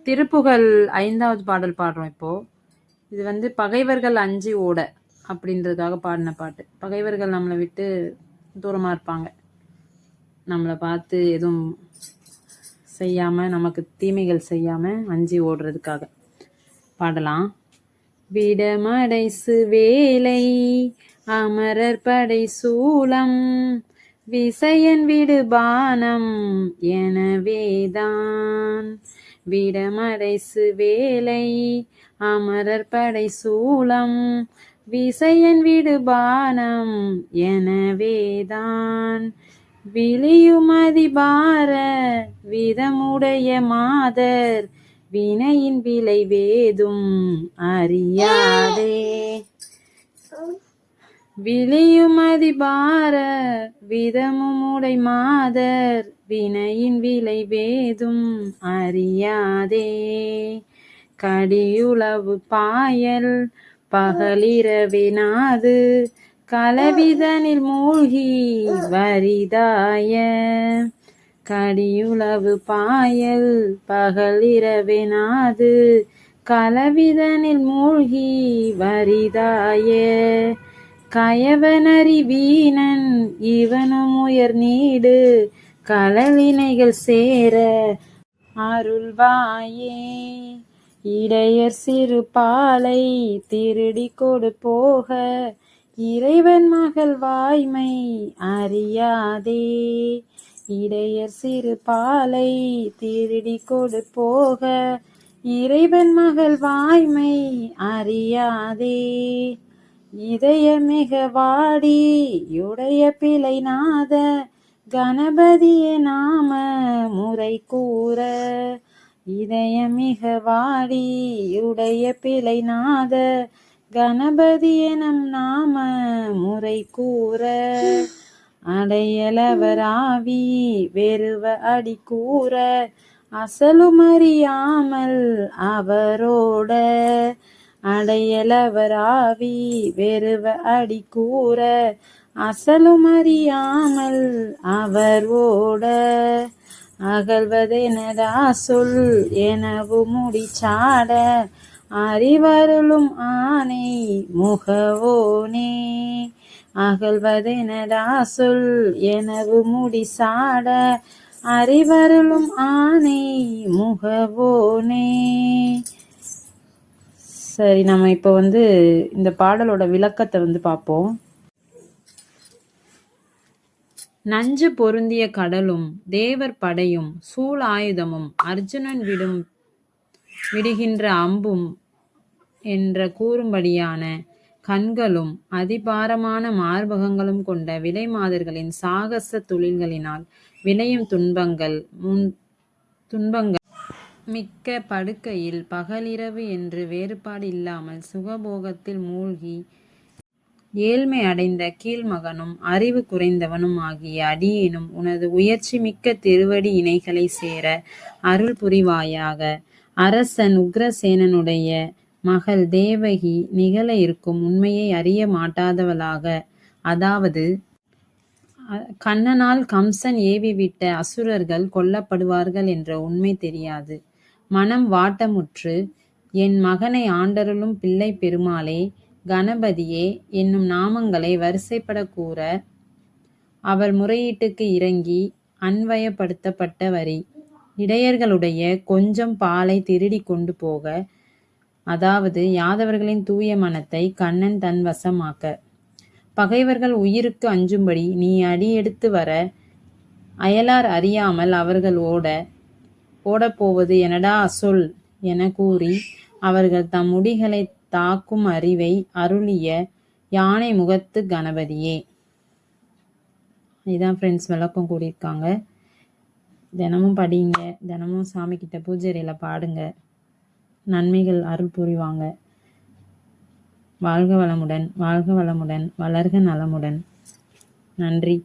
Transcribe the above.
திருப்புகழ் 5வது பாடல் பாடுறோம் இப்போ. இது பகைவர்கள் அஞ்சி ஓட அப்படின்றதுக்காக பாடின பாட்டு. பகைவர்கள் நம்மளை விட்டு தூரமா இருப்பாங்க, நம்மளை பார்த்து எதுவும் செய்யாம, நமக்கு தீமைகள் செய்யாம அஞ்சி ஓடுறதுக்காக பாடலாம். விடமடைசு வேலை அமரர் படை சூலம் விசயன் விடுபானம் எனவேதான். விடமடைசு வேலை அமரர் படை சூலம் விசயன் விடுபானம் எனவேதான். விளியுமதிபார விதமுடைய மாதர் வினையின் விளைவேதும் அறியாதே. விளியுமதிபார விதமுடை மாதர் வினையின் விளைவேதும் அறியாதே. கடியுளவு பாயல் பகலிரவினாது கலவிதனில் மூழ்கி வரிதாய. கடியுளவு பாயல் பகலிரவினாது கலவிதனில் மூழ்கி வரிதாய. கயவனறி வீணன் இவனும் உயர் நீடு கலவினைகள் சேர அருள்வாயே. இடையர் சிறு பாலை திருடி கொடு போக இறைவன் மகள் வாய்மை அறியாதே. இடையர் சிறு பாலை திருடி கொடு போக இறைவன் மகள் வாய்மை அறியாதே. இதயமிக வாடி யுடைய பிழை நாத கணபதியே நாம முறை கூற. இதயமிக வாடி யுடைய பிழை நாத கணபதியே நம் நாம முறை கூற. அடையலவராவி வெறுவ அடி கூற அசலுமறியாமல் அவரோட. அடையலவராவி வெறுவ அடி கூற அசலுமறியாமல் அவரோட. அகழ்வதெனடா சொல் எனவும் முடிச்சாட அறிவருளும் ஆனை முகவோனே. அகழ்வதெனடா சொல் எனவும் முடிசாட அறிவருளும் ஆனை முகவோனே. சரி, நம்ம இப்போ இந்த பாடலோட விளக்கத்தை பார்ப்போம். நஞ்சு பொருந்திய கடலும் தேவர் படையும் சூழ் ஆயுதமும் அர்ஜுனன் விடுகின்ற அம்பும் என்ற கூறும்படியான கண்களும் அதிபாரமான மார்பகங்களும் கொண்ட விலை மாதர்களின் சாகச தொழில்களினால் விளையும் துன்பங்கள் மிக்க படுக்கையில் பகலிரவு என்று வேறுபாடு இல்லாமல் சுகபோகத்தில் மூழ்கி ஏழ்மை அடைந்த கீழ்மகனும் அறிவு குறைந்தவனும் ஆகிய அடியேனும் உனது உயர்ச்சி மிக்க திருவடி இணைகளை சேர அருள் புரிவாயாக. அரசன் உக்ரசேனனுடைய மகள் தேவகி நிகழ இருக்கும் உண்மையை அறிய மாட்டாதவளாக, அதாவது கண்ணனால் கம்சன் ஏவிவிட்ட அசுரர்கள் கொல்லப்படுவார்கள் என்ற உண்மை தெரியாது மனம் வாட்டமுற்று என் மகனை ஆண்டருளும் பிள்ளை பெருமாளே கணபதியே என்னும் நாமங்களை வரிசைப்பட கூற அவர் முறையீட்டுக்கு இறங்கி அன்வயப்படுத்தப்பட்ட வரி. இடையர்களுடைய கொஞ்சம் பாலை திருடி கொண்டு போக, அதாவது யாதவர்களின் தூய மனத்தை கண்ணன் தன் வசமாக்க, பகைவர்கள் உயிருக்கு அஞ்சும்படி நீ அடி எடுத்து வர அயலார் அறியாமல் அவர்கள் ஓடப்போவது எனடா சொல் என கூறி அவர்கள் தம் முடிகளை தாக்கும் அறிவை அருளிய யானை முகத்து கணபதியே. இதுதான் ஃப்ரெண்ட்ஸ் விளக்கம் கூடியிருக்காங்க. தினமும் படிங்க, தினமும் சாமி கிட்ட பூஜையில பாடுங்க, நன்மைகள் அருள் புரிவாங்க. வாழ்க வளமுடன், வாழ்க வளமுடன், வளர்க நலமுடன். நன்றி.